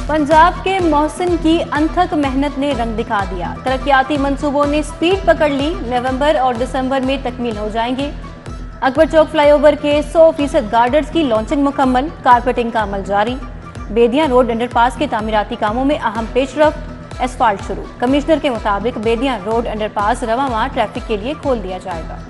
पंजाब के मोहसिन की अनथक मेहनत ने रंग दिखा दिया। तरक्याती मंसूबों ने स्पीड पकड़ ली। नवंबर और दिसंबर में तकमील हो जाएंगे। अकबर चौक फ्लाईओवर के 100% गार्डर्स की लॉन्चिंग मुकम्मल। कारपेटिंग का अमल जारी। बेदियां रोड अंडरपास के तामीराती कामों में अहम पेशरफ्त। एसफाल्ट शुरू। कमिश्नर के मुताबिक बेदियां रोड अंडरपास रवां ट्रैफिक के लिए खोल दिया जाएगा।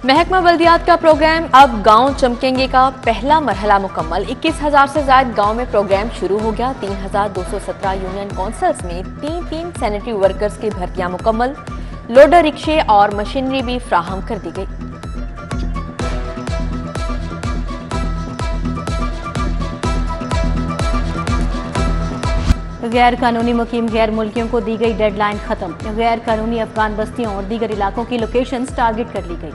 महकमा बल्दियात का प्रोग्राम अब गांव चमकेंगे का पहला मरहला मुकम्मल। 21,000 से ज्यादा गांव में प्रोग्राम शुरू हो गया। 3,217 यूनियन काउंसिल्स में 3 सैनिटरी वर्कर्स की भर्तियां मुकम्मल। लोडर रिक्शे और मशीनरी भी फ्राहम कर दी गई। गैर कानूनी मुकीम गैर मुल्कियों को दी गई डेडलाइन खत्म। गैर कानूनी अफगान बस्तियों और दीगर इलाकों की लोकेशंस टारगेट कर ली गई।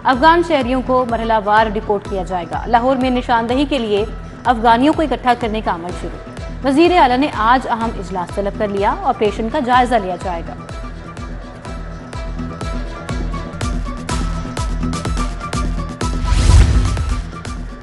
अफगान शहरियों को मरहलावार डिपोर्ट किया जाएगा। लाहौर में निशानदही के लिए अफगानियों को इकट्ठा करने का अमल शुरू। वजीर आला ने आज अहम इजलास तलब कर लिया। ऑपरेशन का जायजा लिया जाएगा।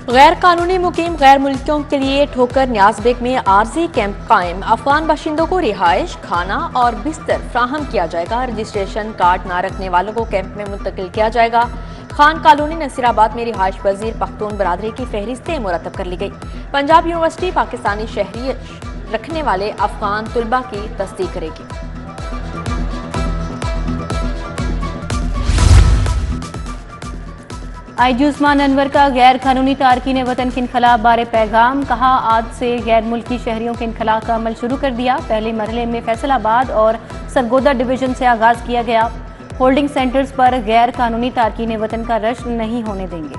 गैर कानूनी मुकीम गैर मुल्कियों के लिए ठोकर न्याज़बेग में आर्जी कैंप कायम। अफगान बाशिंदों को रिहाइश, खाना और बिस्तर फ्राहम किया जाएगा। रजिस्ट्रेशन कार्ड ना रखने वालों को कैंप में मुंतकिल किया जाएगा। खान कॉलोनी नसीराबाद में रिहाइश पजीर पख्तून बरादरी की फहरिस्तें मुरतब कर ली गई। पंजाब यूनिवर्सिटी पाकिस्तानी शहरी रखने वाले अफगान तुलबा की तस्दीक करेगी। आईजी उस्मान अनवर का गैर कानूनी तारकीन वतन के इनखला बारे पैगाम। कहा, आज से गैर मुल्की शहरियों के इनखला का अमल शुरू कर दिया। पहले मरहले में फैसलाबाद और सरगोदा डिवीजन से आगाज किया गया। होल्डिंग सेंटर्स पर गैर कानूनी तारकीन वतन का रश नहीं होने देंगे।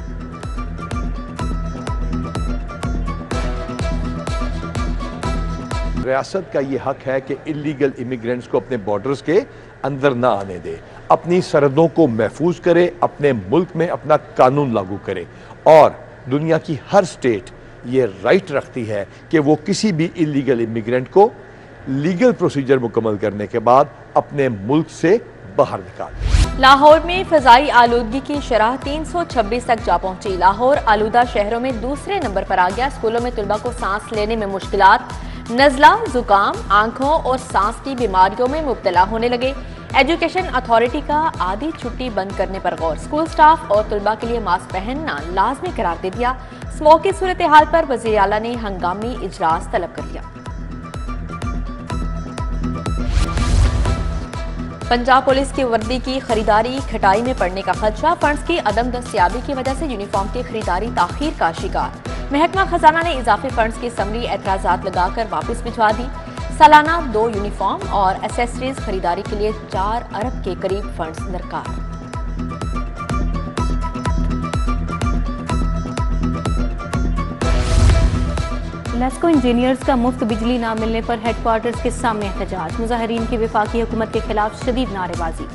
रियासत का ये हक है कि इलीगल इमिग्रेंट्स को अपने बॉर्डर्स के अंदर ना आने दे, अपनी सरहदों को महफूज करे, अपने मुल्क में अपना कानून लागू करे। और दुनिया की हर स्टेट ये राइट रखती है कि वो किसी भी इलीगल इमिग्रेंट को लीगल प्रोसीजर मुकम्मल करने के बाद अपने मुल्क से बाहर निकाले। लाहौर में फजाई आलूदगी की शरह 326 तक जा पहुंची। लाहौर आलूदा शहरों में दूसरे नंबर पर आ गया। स्कूलों में तलबा को सांस लेने में मुश्किलात, नजला, जुकाम, आंखों और सांस की बीमारियों में मुब्तला होने लगे। एजुकेशन अथॉरिटी का आधी छुट्टी बंद करने पर गौर। स्कूल स्टाफ और तलबा के लिए मास्क पहनना लाजमी करार दे दिया। स्मोक की सूरत हाल पर वज़ीर आला ने हंगामी इजलास तलब कर लिया। पंजाब पुलिस की वर्दी की खरीदारी खटाई में पड़ने का खदशा। फंड्स की अदम दस्तयाबी की वजह से यूनिफॉर्म की खरीदारी ताखीर का शिकार। महकमा खजाना ने इजाफी फंड्स की समरी एतराजात लगाकर वापस भिजवा दी। सालाना 2 यूनिफॉर्म और एसेसरीज खरीदारी के लिए 4 अरब के करीब फंड्स दरकार। लेस्को इंजीनियर्स का मुफ्त बिजली ना मिलने पर हेडक्वार्टर्स के सामने एहतजाज। मुजाहिरीन की वफाकी हुकूमत के खिलाफ शदीद नारेबाजी।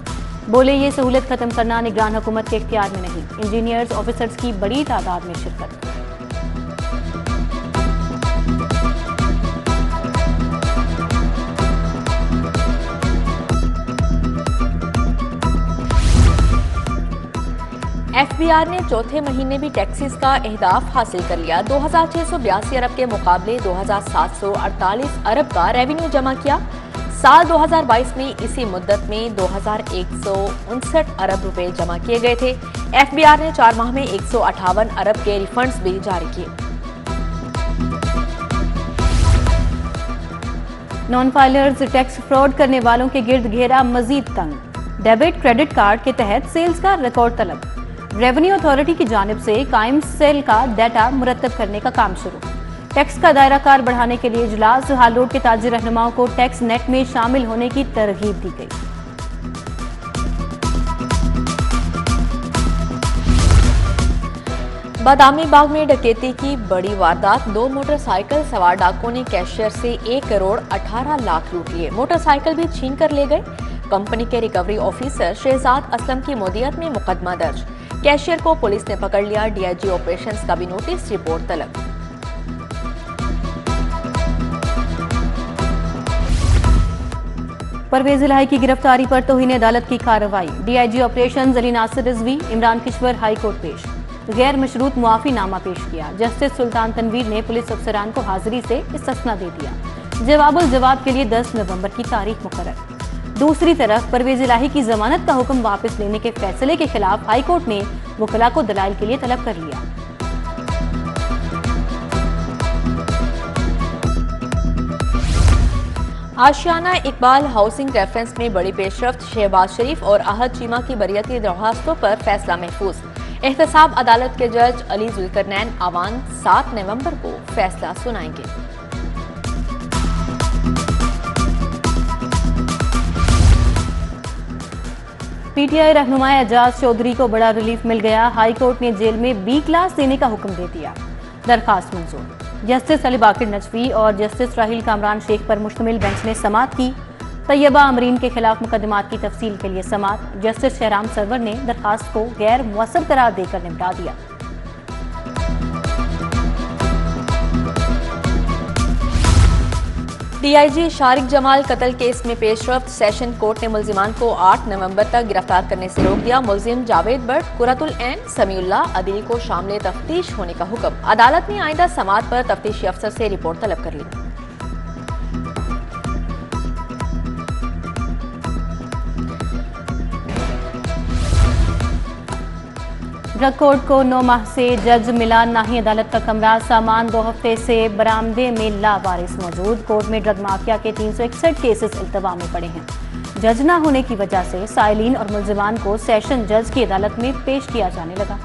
बोले, ये सहूलत खत्म करना निगरान हुकूमत के इख्तियार में नहीं। इंजीनियर्स ऑफिसर्स की बड़ी तादाद में शिरकत। एफबीआर ने चौथे महीने भी टैक्सेस का अहदाफ हासिल कर लिया। 2,682 अरब के मुकाबले 2,748 अरब का रेवेन्यू जमा किया। साल 2022 में इसी मुद्दत में 2,159 अरब रुपए जमा किए गए थे। एफबीआर ने 4 माह में 158 अरब के रिफंड्स भी जारी किए। नॉन फाइलर्स टैक्स फ्रॉड करने वालों के गिर्द घेरा मजीद तंग। डेबिट क्रेडिट कार्ड के तहत सेल्स का रिकॉर्ड तलब। रेवेन्यू अथॉरिटी की जानिब से कायम सेल का डाटा मुरतब करने का काम शुरू। टैक्स का दायरा कार बढ़ाने के लिए इजलास। हाल रोड के ताजिर रहनुमाओं को टैक्स नेट में शामिल होने की तरगीब दी गई। बादामी बाग में डकैती की बड़ी वारदात। 2 मोटरसाइकिल सवार डाकुओं ने कैशियर से 1 करोड़ 18 लाख लूट लिए। मोटरसाइकिल भी छीन कर ले गए। कंपनी के रिकवरी ऑफिसर शहजाद असलम की मोदियत में मुकदमा दर्ज। कैशियर को पुलिस ने पकड़ लिया। डीआईजी ऑपरेशंस का भी नोटिस, रिपोर्ट तलब। परवेज इलाही की गिरफ्तारी पर तौहीन अदालत की कार्रवाई। DIG operations Ali Nasir Rizvi Imran Kishwar high court पेश। गैर मशरूत मुआफीनामा पेश किया। जस्टिस सुल्तान तनवीर ने पुलिस अफसरान को हाजिरी से इस्तिस्ना दे दिया। जवाबुल जवाब के लिए 10 नवंबर की तारीख मुकर्रर। दूसरी तरफ परवेज इलाही की जमानत का हुक्म वापस लेने के फैसले के खिलाफ हाई कोर्ट ने वकला को दलाइल के लिए तलब कर लिया। आशियाना इकबाल हाउसिंग रेफरेंस में बड़ी पेशरफ्त। शहबाज शरीफ और अहद चीमा की बरियती दरख्वास्तों पर फैसला महफूज। एहतसाब अदालत के जज अली जुल्करनैन आवान 7 नवंबर को फैसला सुनाएंगे। पीटीआई रहनुमा एजाज चौधरी को बड़ा रिलीफ मिल गया। हाई कोर्ट ने जेल में बी क्लास देने का हुक्म दे दिया। दरखास्त मंजूर। जस्टिस अली बाकिर नजवी और जस्टिस राहिल कामरान शेख पर मुश्तमिल बेंच ने समाअत की। तैयबा अमरीन के खिलाफ मुकदमात की तफसील के लिए समाअत। जस्टिस शहराम सरवर ने दरखास्त को गैर मुअस्सर करार देकर निपटा दिया। डीआईजी शारिक जमाल कत्ल केस में पेशरफ्त। सेशन कोर्ट ने मुल्जिमान को 8 नवंबर तक गिरफ्तार करने से रोक दिया। मुल्जिम जावेद भट्ट, कुरतुल ऐन, समीउल्लाह अदील को शामिल तफ्तीश होने का हुक्म। अदालत ने आइंदा समाअत पर तफ्तीशी अफसर से रिपोर्ट तलब कर ली। ड्रग कोर्ट को 9 माह से जज मिला नहीं। अदालत का कमरा सामान 2 हफ्ते से बरामदे में लावारिस मौजूद। कोर्ट में ड्रग माफिया के 361 केसेस इल्तवा में पड़े हैं। जज न होने की वजह से साइलिन और मुल्जिमान को सेशन जज की अदालत में पेश किया जाने लगा।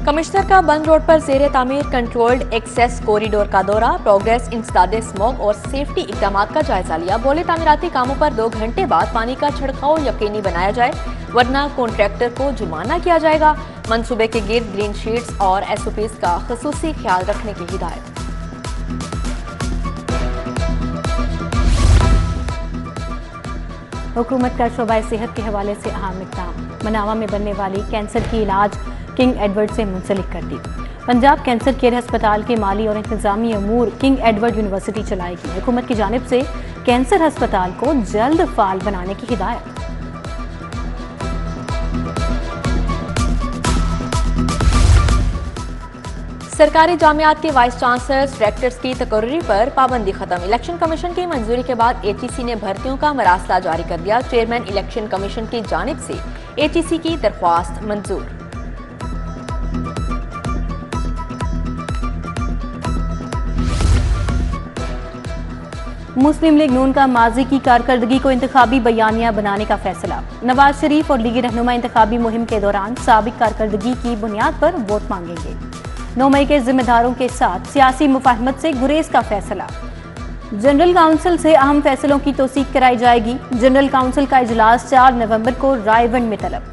कमिश्नर का बंद रोड पर जेर तामीर कंट्रोल्ड एक्सेस कॉरिडोर का दौरा। प्रोग्रेस इंसदादे स्मॉग और सेफ्टी इकदामात का जायजा लिया। बोले तामीराती कामों पर 2 घंटे बाद पानी का छिड़काव यकीनी बनाया जाए, वरना कॉन्ट्रैक्टर को जुर्माना किया जाएगा। मंसूबे के गिर्द ग्रीन शीट्स और एसओपीज का खुसूसी ख्याल रखने की हिदायत। हुकूमत का शोबा सेहत के हवाले से अहम इक़दाम। मनावा में बनने वाली कैंसर की इलाज किंग एडवर्ड से मुंसलिक कर दी। पंजाब कैंसर केयर अस्पताल के माली और इंतजामी अमूर किंग एडवर्ड यूनिवर्सिटी चलाएगी। हुकूमत की जानिब से कैंसर अस्पताल को जल्द फाल बनाने की हिदायत। सरकारी जामियात के वाइस चांसलर्स डायरेक्टर्स की तकर्री पर पाबंदी खत्म। इलेक्शन कमीशन की मंजूरी के बाद एचईसी ने भर्तियों का मरासला जारी कर दिया। चेयरमैन इलेक्शन कमीशन की जानिब से एचईसी की दरख्वास्त मंजूर। मुस्लिम लीग नून का माजी की कारकर्दगी को इंतखाबी बयानिया बनाने का फैसला। नवाज शरीफ और लीगी रहनुमा इंतखाबी मुहिम के दौरान साबिक कारकर्दगी की बुनियाद पर वोट मांगेंगे। 9 मई के जिम्मेदारों के साथ सियासी मुफाहमत से गुरेज का फैसला। जनरल काउंसिल से अहम फैसलों की तौसीक कराई जाएगी। जनरल काउंसिल का इजलास 4 नवंबर को रायवंड में तलब।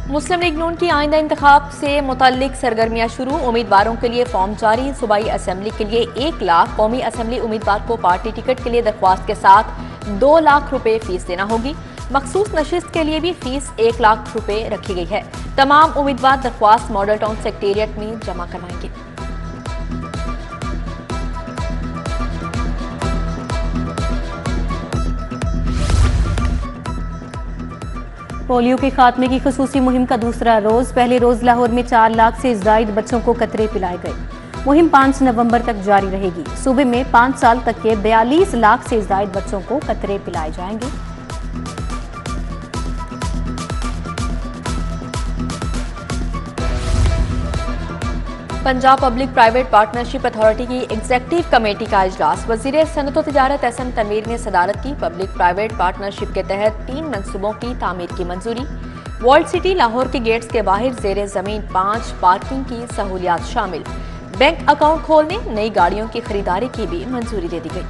मुस्लिम लीग नून की आइंदा इंतखाब से मुतल्लिक सरगर्मियां शुरू। उम्मीदवारों के लिए फॉर्म जारी। सूबाई असेंबली के लिए 1 लाख, कौमी असेंबली उम्मीदवार को पार्टी टिकट के लिए दरख्वास्त के साथ 2 लाख रुपए फीस देना होगी। मखसूस नशिस्त के लिए भी फीस 1 लाख रुपए रखी गई है। तमाम उम्मीदवार दरख्वास्त मॉडल टाउन सेक्रेटेरिएट में जमा करवाएंगे। पोलियो के खात्मे की खुसूसी मुहिम का दूसरा रोज। पहले रोज लाहौर में 4 लाख से ज़ायद बच्चों को कतरे पिलाए गए। मुहिम 5 नवंबर तक जारी रहेगी। सूबे में 5 साल तक के 42 लाख से ज़ायद बच्चों को कतरे पिलाए जाएंगे। Punjab public private partnership authority की एग्जेक्टिव कमेटी का इजलास। वजीर सनअत व तिजारत एहसन तनवीर ने सदारत की। पब्लिक प्राइवेट पार्टनरशिप के तहत 3 मंसूबों की तामीर की मंजूरी। वर्ल्ड सिटी लाहौर के गेट्स के बाहर जेर जमीन 5 पार्किंग की सहूलियात शामिल। बैंक अकाउंट खोलने, नई गाड़ियों की खरीदारी की भी मंजूरी दे दी गई।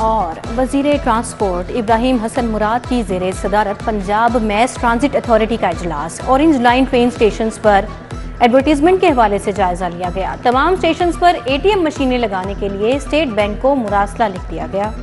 और वजीर ट्रांसपोर्ट इब्राहिम हसन मुराद की जेर सदारत पंजाब मैस ट्रांजिट अथॉरिटी का इजलास। ऑरेंज लाइन ट्रेन स्टेशन पर एडवर्टीजमेंट के हवाले से जायजा लिया गया। तमाम स्टेशन पर ATM मशीनें लगाने के लिए स्टेट बैंक को मुरासला लिख दिया गया।